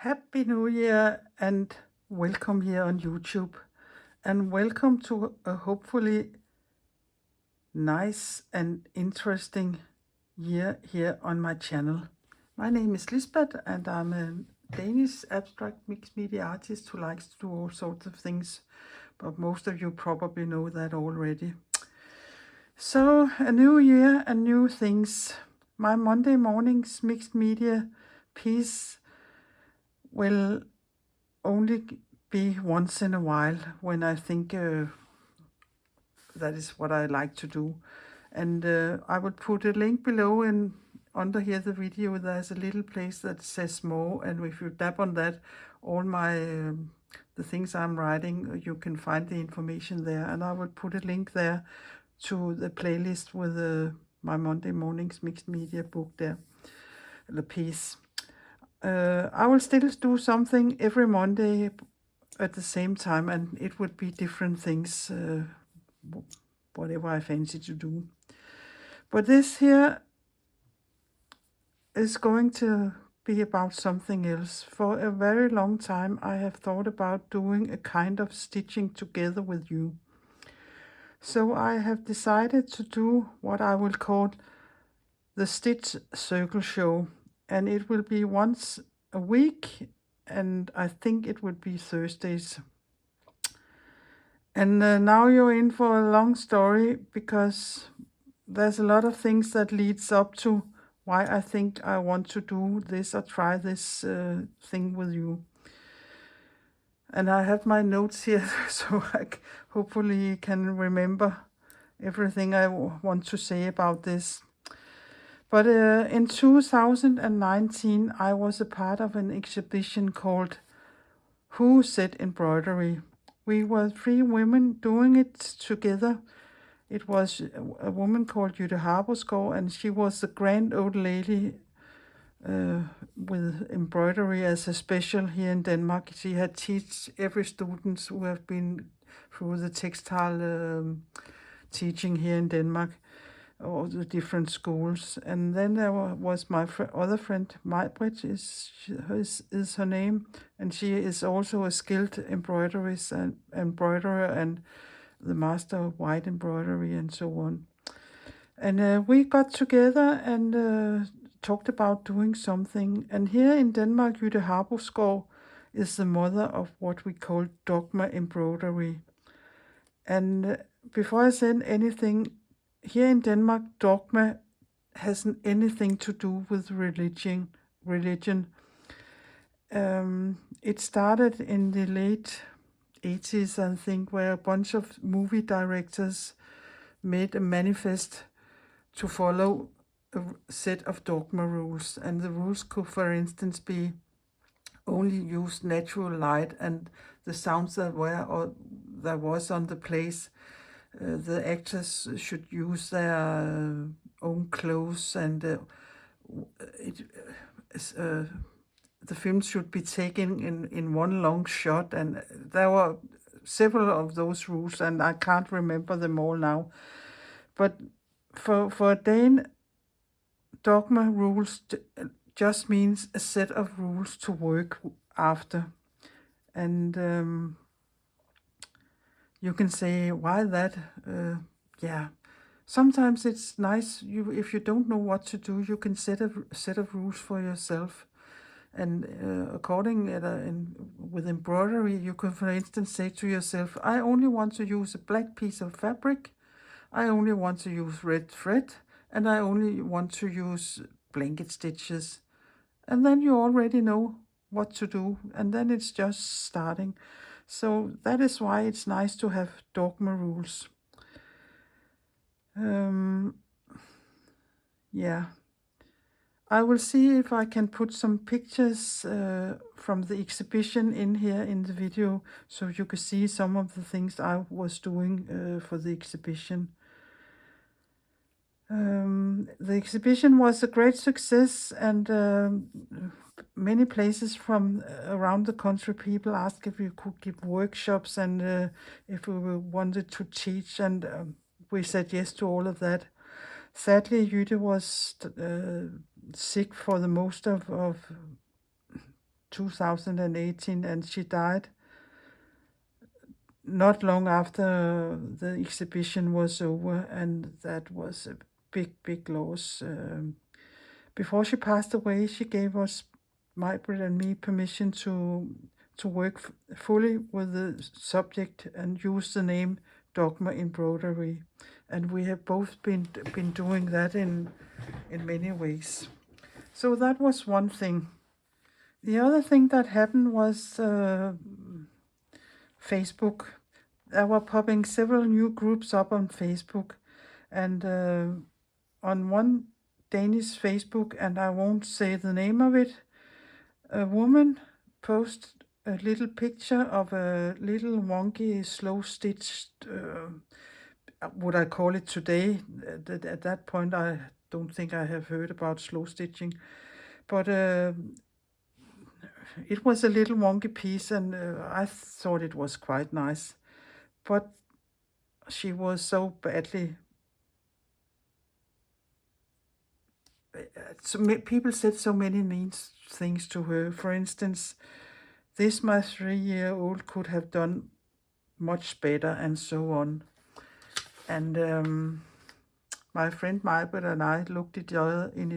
Happy New Year and welcome here on YouTube. And welcome to a hopefully nice and interesting year here on my channel. My name is Lisbeth and I'm a Danish abstract mixed media artist who likes to do all sorts of things, but most of you probably know that already. So, a new year and new things. My Monday morning's mixed media piece will only be once in a while when I think that is what I like to do. And I will put a link below, and under here the video there's a little place that says more, and if you tap on that, all my the things I'm writing, you can find the information there, and I will put a link there to the playlist with my Monday morning's mixed media book there, the piece. I will still do something every Monday at the same time, and it would be different things, whatever I fancy to do. But this here is going to be about something else. For a very long time I have thought about doing a kind of stitching together with you. So I have decided to do what I will call the Stitch Circle Show, and it will be once a week, and I think it would be Thursdays. And now you're in for a long story, because there's a lot of things that leads up to why I think I want to do this or try this thing with you. And I have my notes here, so I hopefully can remember everything I want to say about this. But in 2019, I was a part of an exhibition called Who Said Embroidery. We were 3 women doing it together. It was a woman called Jytte Harborsgaard, and she was a grand old lady with embroidery as a special here in Denmark. She had taught every student who have been through the textile teaching here in Denmark, all the different schools. And then there was my other friend, Majbrit is her name, and she is also a skilled embroiderer and the master of white embroidery and so on. And we got together and talked about doing something. And here in Denmark, Jytte Harborsgaard is the mother of what we call Dogma embroidery. And before I say anything, here in Denmark, Dogma hasn't anything to do with religion. It started in the late 80s, I think, where a bunch of movie directors made a manifest to follow a set of dogma rules. And the rules could, for instance, be only use natural light and the sounds that was on the place. The actors should use their own clothes, and the film should be taken in one long shot, and there were several of those rules, and I can't remember them all now. But for a Dane, dogma rules just means a set of rules to work after. And you can say, why that? Yeah, sometimes it's nice, if you don't know what to do, you can set a set of rules for yourself. And with embroidery, you can, for instance, say to yourself, I only want to use a black piece of fabric, I only want to use red thread, and I only want to use blanket stitches. And then you already know what to do, and then it's just starting. So that is why it's nice to have dogma rules. Yeah. I will see if I can put some pictures from the exhibition in here in the video, so you can see some of the things I was doing for the exhibition. The exhibition was a great success, and many places from around the country, people asked if we could give workshops and if we wanted to teach, and we said yes to all of that. Sadly, Jytte was sick for the most of 2018, and she died not long after the exhibition was over, and that was a big loss. Before she passed away, she gave us, Maj-Britt and me, permission to work fully with the subject and use the name Dogma Embroidery, and we have both been doing that in many ways. So that was one thing. The other thing that happened was Facebook. There were popping several new groups up on Facebook, and on one Danish Facebook, and I won't say the name of it, a woman posted a little picture of a little wonky, slow-stitched, would I call it today? At that point, I don't think I have heard about slow stitching, but it was a little wonky piece, and I thought it was quite nice. But she was so badly... people said so many mean things to her. For instance, this my 3-year-old could have done much better, and so on. And my friend Maj-Britt and I looked each other in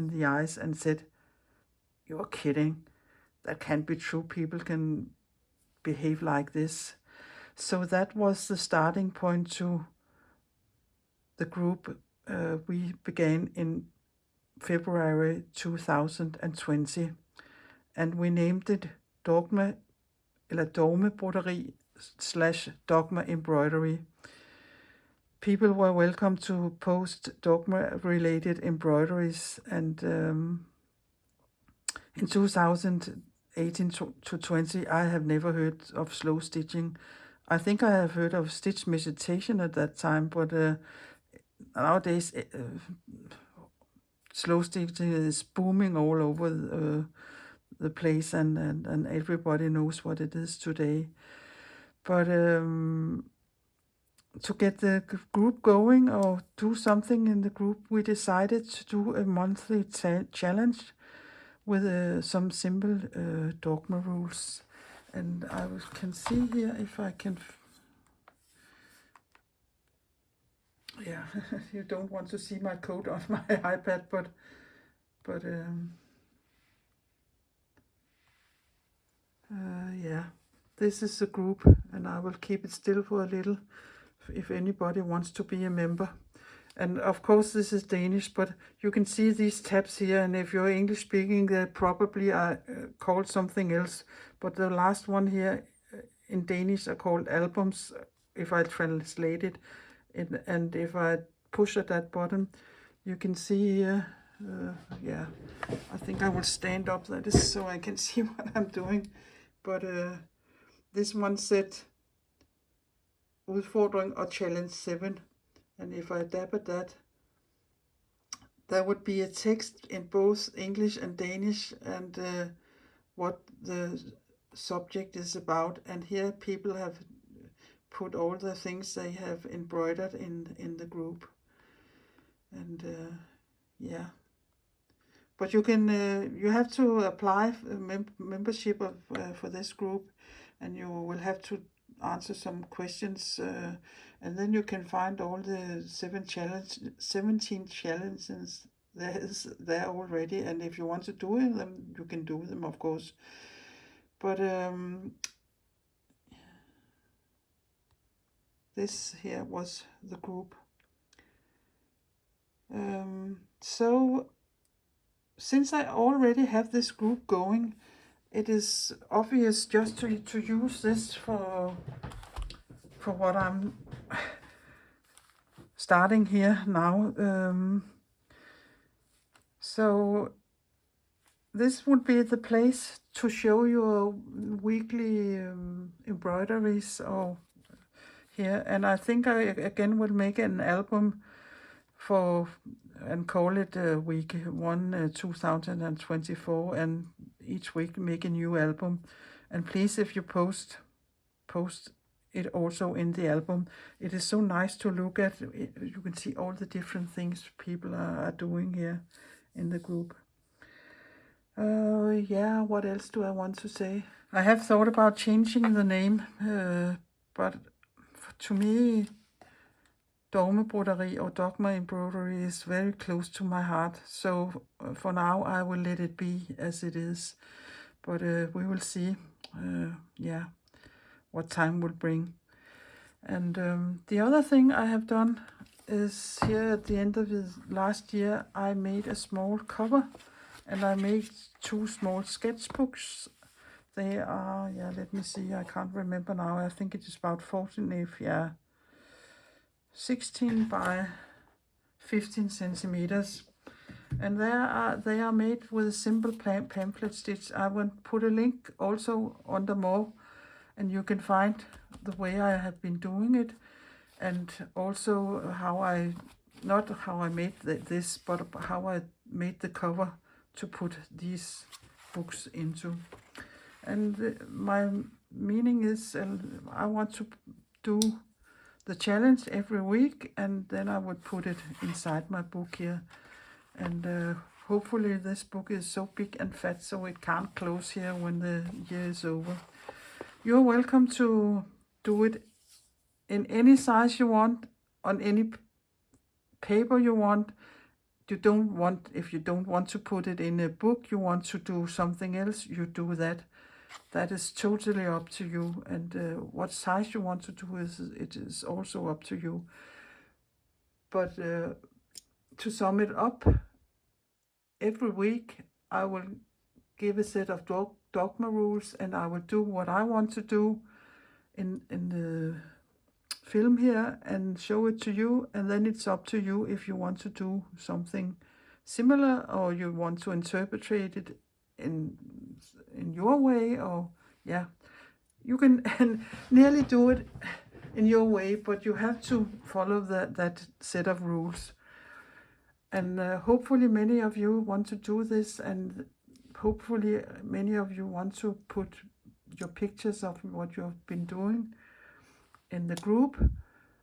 the eyes and said, "You're kidding. That can't be true. People can behave like this." So that was the starting point to the group we began in February 2020, and we named it Dogma Broderi / Dogma Embroidery. People were welcome to post dogma-related embroideries, and in 2018 to 20, I have never heard of slow stitching. I think I have heard of stitch meditation at that time, but nowadays slow stitching is booming all over the place, and everybody knows what it is today. But to get the group going or do something in the group, we decided to do a monthly challenge with some simple Dogma rules. And I can see here if I can... yeah, you don't want to see my code on my iPad, but yeah, this is the group, and I will keep it still for a little if anybody wants to be a member. And of course this is Danish, but you can see these tabs here, and if you're English speaking, they probably are called something else, but the last one here in Danish are called albums, if I translate it. And if I push at that button, you can see here, yeah, I think I will stand up that is so I can see what I'm doing. But this one said Udfordring or Challenge 7, and if I dab at that, there would be a text in both English and Danish, and what the subject is about. And here people have put all the things they have embroidered in the group. And yeah, but you can you have to apply membership for this group, and you will have to answer some questions, and then you can find all the 17 challenges there already. And if you want to do them, you can do them, of course. But this here was the group. So since I already have this group going, it is obvious just to use this for what I'm starting here now. So this would be the place to show your weekly embroideries or here. And I think I again will make an album and call it week 1 2024, and each week make a new album. And please, if you post it also in the album. It is so nice to look at. You can see all the different things people are doing here in the group. Yeah, what else do I want to say? I have thought about changing the name, but to me, Dogma Broderi or Dogma Embroidery is very close to my heart. So for now, I will let it be as it is. But we will see, yeah, what time will bring. And the other thing I have done is here at the end of the last year, I made a small cover and I made 2 small sketchbooks. They are, yeah, let me see, I can't remember now. I think it is about 16 by 15 centimeters. And they are made with a simple pamphlet stitch. I will put a link also under more, and you can find the way I have been doing it, and also how I, not how I made this, but how I made the cover to put these books into. And my meaning is I want to do the challenge every week, and then I would put it inside my book here. And hopefully this book is so big and fat so it can't close here when the year is over. You're welcome to do it in any size you want, on any paper you want. If you don't want to put it in a book, you want to do something else, you do that. That is totally up to you. And what size you want to do it is also up to you. But to sum it up, every week I will give a set of dogma rules, and I will do what I want to do in the film here and show it to you, and then it's up to you if you want to do something similar or you want to interpret it in your way, or yeah, you can nearly do it in your way, but you have to follow that set of rules. And hopefully many of you want to do this, and hopefully many of you want to put your pictures of what you've been doing in the group,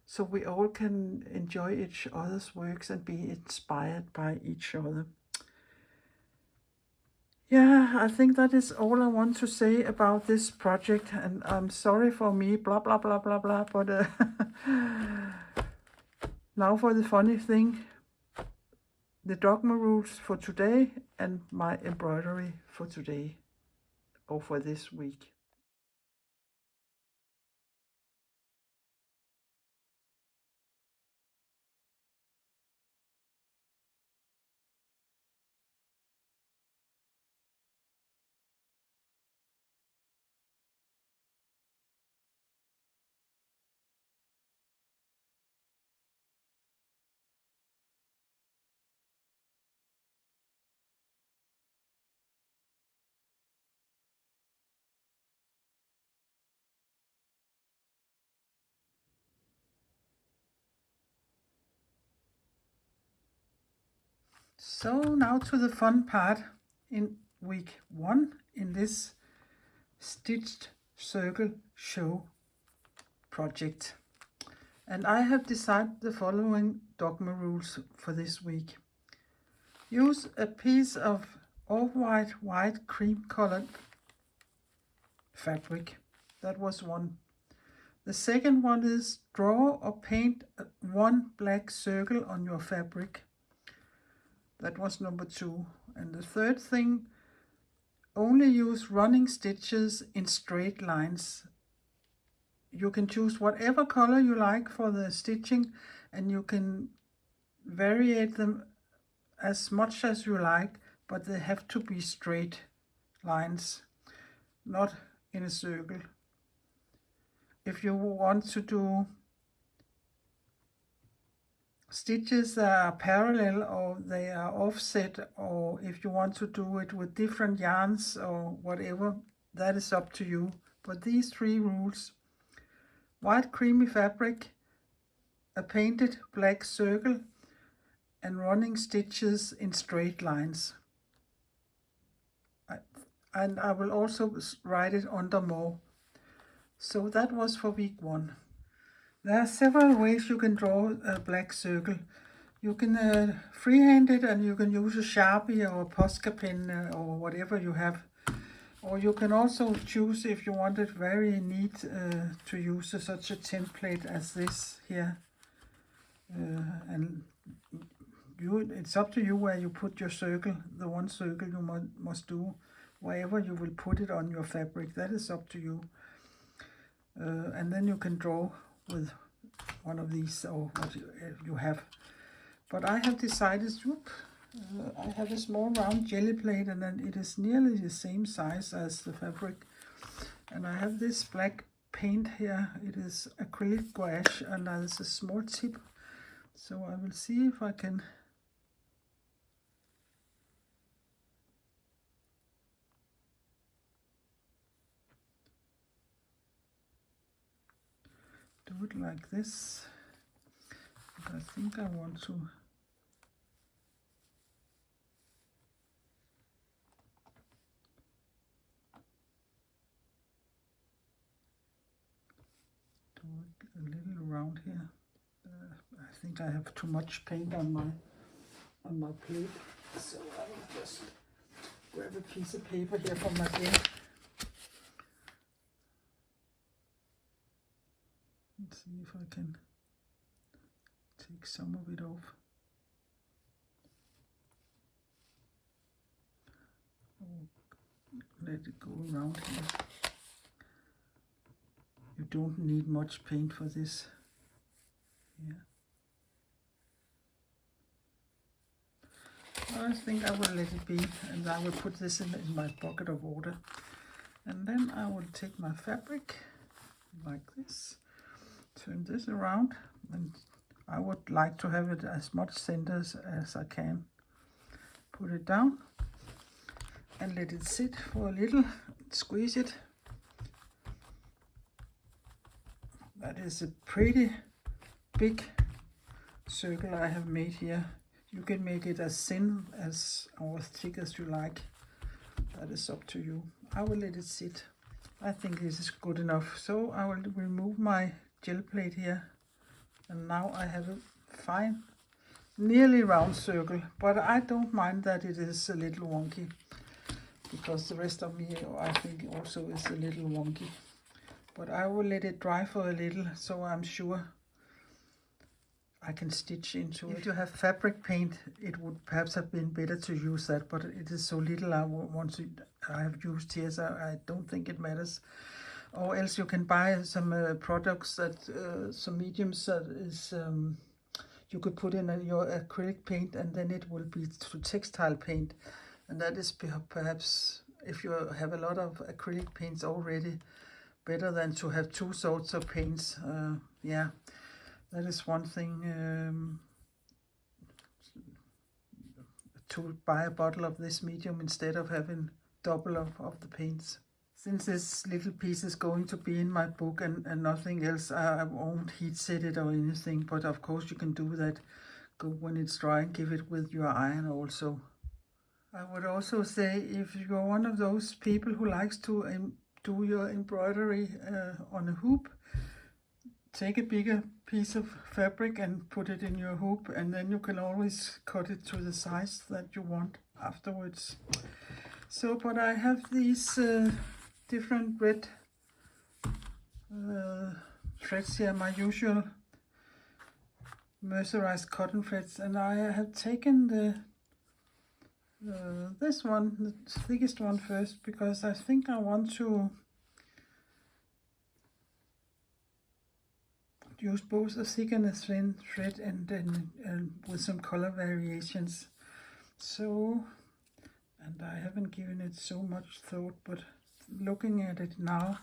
so we all can enjoy each other's works and be inspired by each other. Yeah, I think that is all I want to say about this project, and I'm sorry for me, blah, blah, blah, blah, blah, but now for the funny thing, the dogma rules for today and my embroidery for today, or for this week. So now to the fun part in week 1 in this stitched circle show project. And I have decided the following dogma rules for this week. Use a piece of white cream colored fabric. That was one. The second one is draw or paint one black circle on your fabric. That was number 2. And the third thing, only use running stitches in straight lines. You can choose whatever color you like for the stitching, and you can variate them as much as you like, but they have to be straight lines, not in a circle. If you want to do stitches that are parallel or they are offset, or if you want to do it with different yarns or whatever, that is up to you. But these 3 rules: white creamy fabric, a painted black circle, and running stitches in straight lines. And I will also write it under more. So that was for week 1. There are several ways you can draw a black circle. You can freehand it, and you can use a Sharpie or a Posca pen or whatever you have. Or you can also choose, if you want it very neat, to use such a template as this here. And it's up to you where you put your circle. The one circle you must do, wherever you will put it on your fabric. That is up to you. And then you can draw with one of these, or what you have. But I have decided, I have a small round jelly plate, and then it is nearly the same size as the fabric. And I have this black paint here. It is acrylic gouache, and there's a small tip. So I will see if I can do it like this. But I think I want to do it a little around here. I think I have too much paint on my plate, so I will just grab a piece of paper here from my bin. Let's see if I can take some of it off. Let it go around here. You don't need much paint for this. Yeah. I think I will let it be, and I will put this in my bucket of water. And then I will take my fabric like this, turn this around, and I would like to have it as much centers as I can. Put it down and let it sit for a little, squeeze it. That is a pretty big circle I have made here. You can make it as thin as or as thick as you like. That is up to you. I will let it sit. I think this is good enough. So I will remove my gel plate here. And now I have a fine, nearly round circle. But I don't mind that it is a little wonky, because the rest of me, I think, also is a little wonky. But I will let it dry for a little, so I'm sure I can stitch into it. If you have fabric paint, it would perhaps have been better to use that, but it is so little I have used here, so I don't think it matters. Or else you can buy some products that, some mediums that is, you could put in your acrylic paint, and then it will be to textile paint. And that is perhaps, if you have a lot of acrylic paints already, better than to have two sorts of paints. Yeah. That is one thing, to buy a bottle of this medium instead of having double of the paints. Since this little piece is going to be in my book and nothing else, I won't heat set it or anything, but of course you can do that. Go when it's dry and give it with your iron also. I would also say, if you're one of those people who likes to do your embroidery on a hoop, take a bigger piece of fabric and put it in your hoop, and then you can always cut it to the size that you want afterwards. So, but I have these different red threads here, my usual mercerized cotton threads, and I have taken this one, the thickest one first, because I think I want to use both a thick and a thin thread, and with some color variations. So, and I haven't given it so much thought, but looking at it now,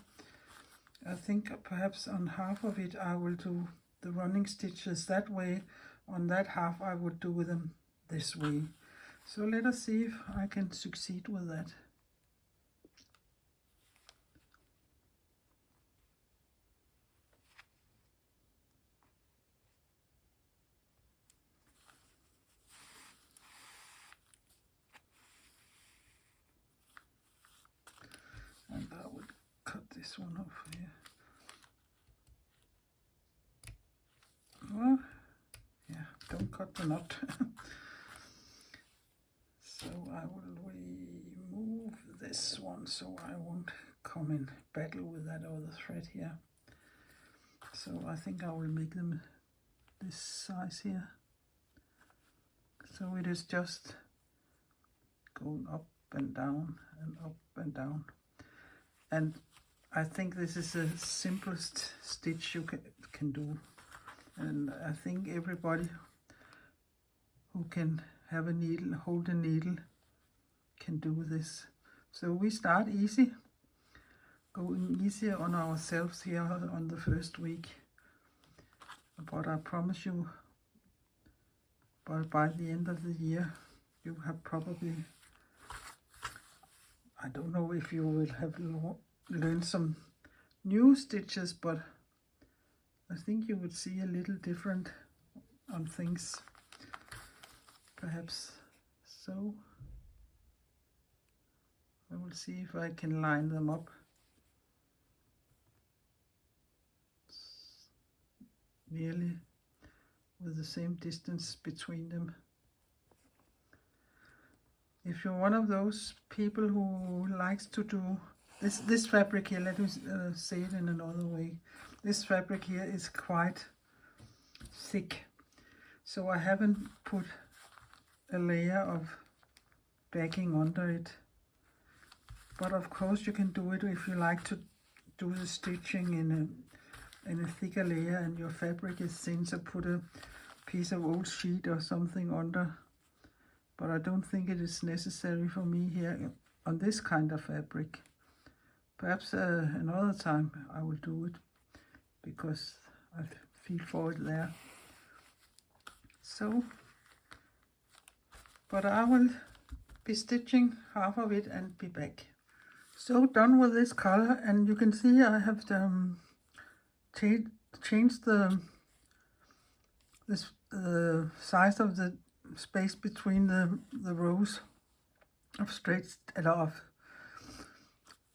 I think perhaps on half of it I will do the running stitches that way. On that half I would do them this way. So let us see if I can succeed with that. And I will cut this one off here. Well, yeah, don't cut the knot. So I will remove this one so I won't come in battle with that other thread here. So I think I will make them this size here. So it is just going up and down and up and down. And I think this is the simplest stitch you can do. And I think everybody who can have a needle, hold a needle, can do this. So we start easy, going easier on ourselves here on the first week. But I promise you, by the end of the year, you have probably, I don't know if you will have learned some new stitches, but I think you would see a little different on things. Perhaps so. I will see if I can line them up nearly with the same distance between them. If you're one of those people who likes to do this fabric here, let me say it in another way. This fabric here is quite thick, so I haven't put a layer of backing under it. But of course you can do it if you like to do the stitching in a thicker layer and your fabric is thin, so put a piece of old sheet or something under. But I don't think it is necessary for me here on this kind of fabric. Perhaps another time I will do it, because I feel for it there. So, but I will be stitching half of it and be back. So done with this color, and you can see I have changed the size of the space between the rows of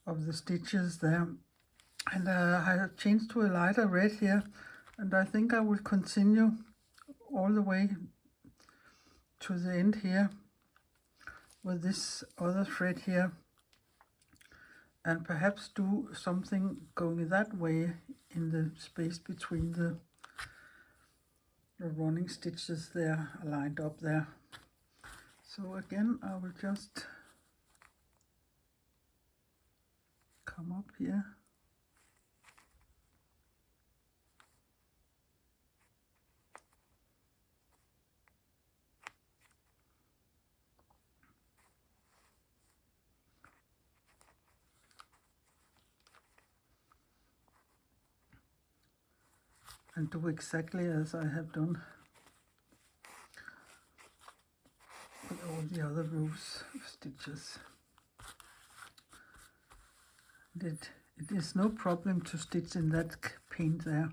of the stitches there, and I have changed to a lighter red here, and I think I will continue all the way to the end here with this other thread here, and perhaps do something going that way in the space between the running stitches there lined up there. So again, I will just come up here and do exactly as I have done with all the other rows of stitches. It is no problem to stitch in that paint there.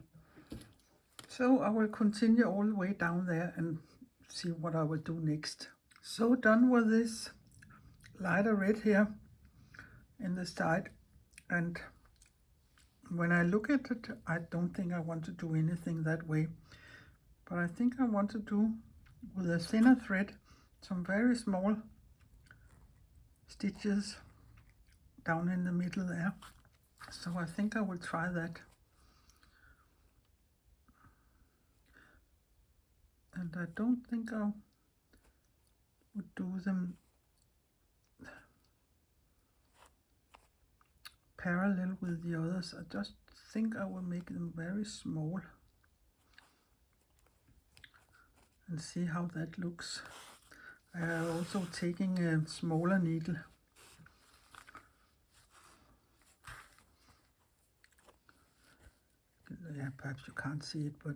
So I will continue all the way down there and see what I will do next. So done with this lighter red here in the side, and when I look at it, I don't think I want to do anything that way, but I think I want to do with a thinner thread some very small stitches down in the middle there. So I think I will try that. And I don't think I would do them parallel with the others. I just think I will make them very small and see how that looks. I am also taking a smaller needle. Yeah, perhaps you can't see it, but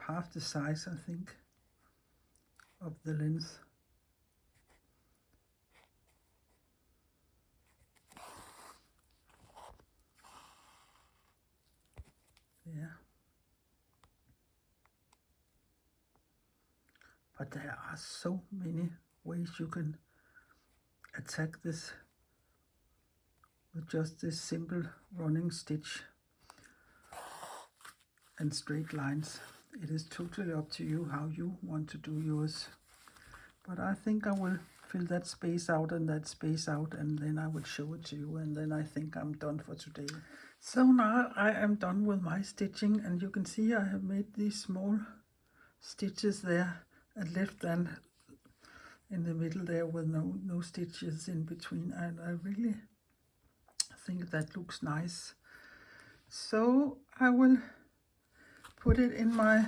half the size, I think, of the length. Yeah. But there are so many ways you can attack this with just this simple running stitch and straight lines. it is totally up to you how you want to do yours. But I think I will fill that space out and that space out, and then I will show it to you, and then I think I'm done for today. So now I am done with my stitching, and you can see I have made these small stitches there and left them in the middle there with no stitches in between, and I really think that looks nice. So I will put it in my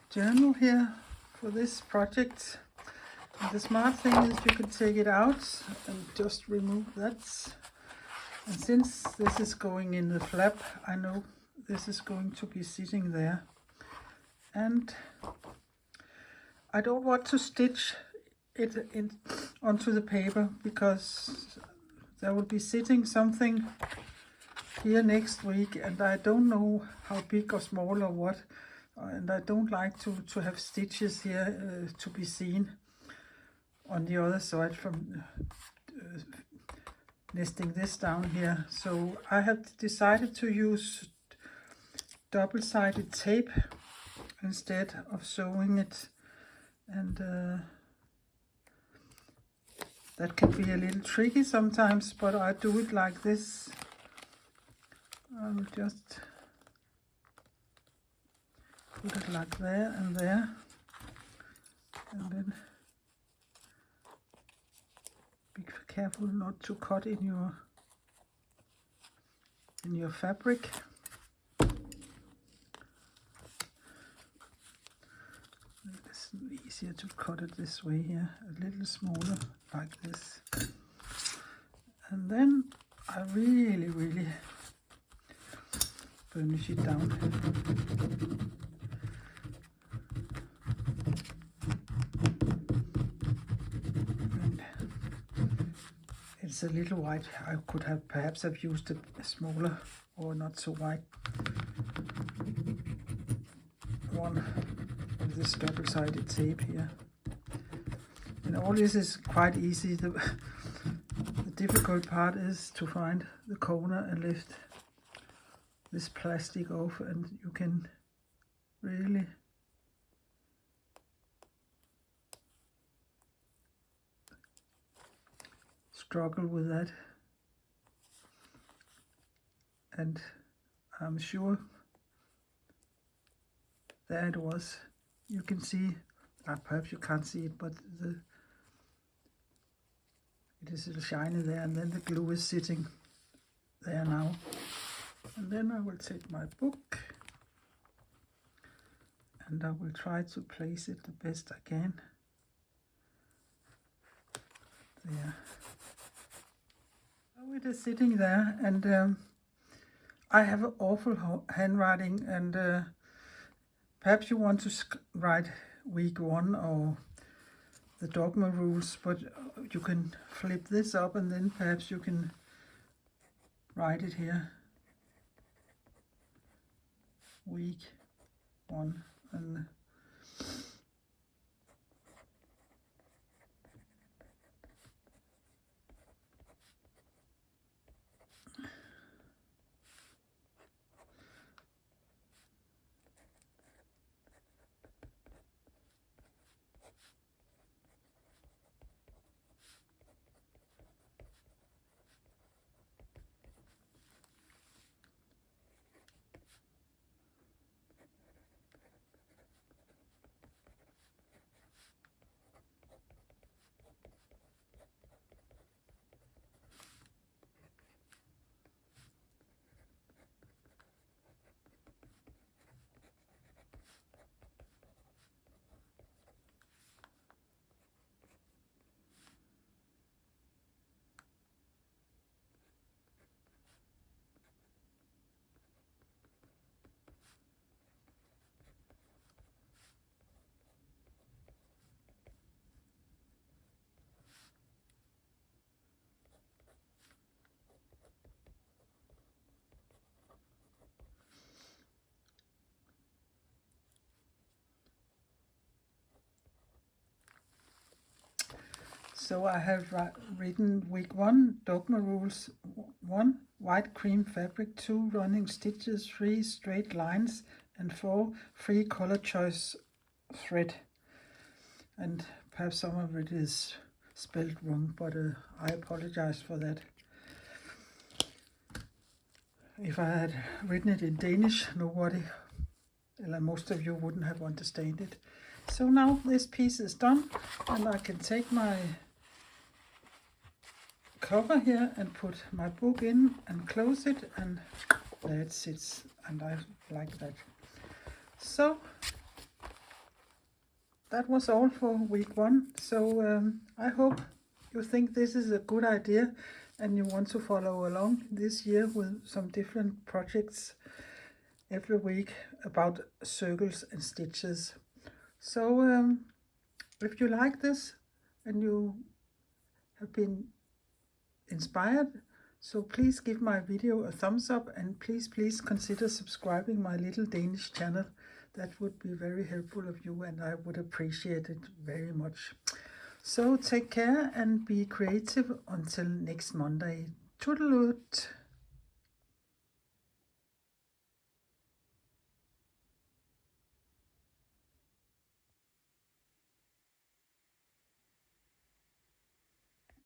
journal here for this project. And the smart thing is you can take it out and just remove that. And since this is going in the flap, I know this is going to be sitting there. And I don't want to stitch it onto the paper, because there will be sitting something here next week, and I don't know how big or small or what, and I don't like to have stitches here to be seen on the other side from nesting this down here. So I have decided to use double-sided tape instead of sewing it, and that can be a little tricky sometimes, but I do it like this. I will just put it like there, and then be careful not to cut in your fabric. It's easier to cut it this way here, a little smaller like this. And then I really burnish it down. And it's a little white. I could have perhaps used a smaller or not so white one with this double-sided tape here. And all this is quite easy. The difficult part is to find the corner and lift this plastic off, and you can really struggle with that. And I'm sure there it was. You can see, perhaps you can't see it, but it is a little shiny there, and then the glue is sitting there now. And then I will take my book and I will try to place it the best I can. There. So it is sitting there, and I have an awful handwriting, and perhaps you want to write week 1 or the Dogma Rules, but you can flip this up and then perhaps you can write it here. Week 1, and so I have written week 1, Dogma Rules 1, white cream fabric, 2 running stitches, 3 straight lines, and 4 free color choice thread. And perhaps some of it is spelled wrong, but I apologize for that. If I had written it in Danish, nobody, most of you wouldn't have understood it. So now this piece is done, and I can take my cover here and put my book in and close it, and there it sits, and I like that. So that was all for week 1. So I hope you think this is a good idea and you want to follow along this year with some different projects every week about circles and stitches. So if you like this and you have been inspired, so please give my video a thumbs up, and please consider subscribing my little Danish channel. That would be very helpful of you, and I would appreciate it very much. So take care and be creative until next Monday. Toodaloo!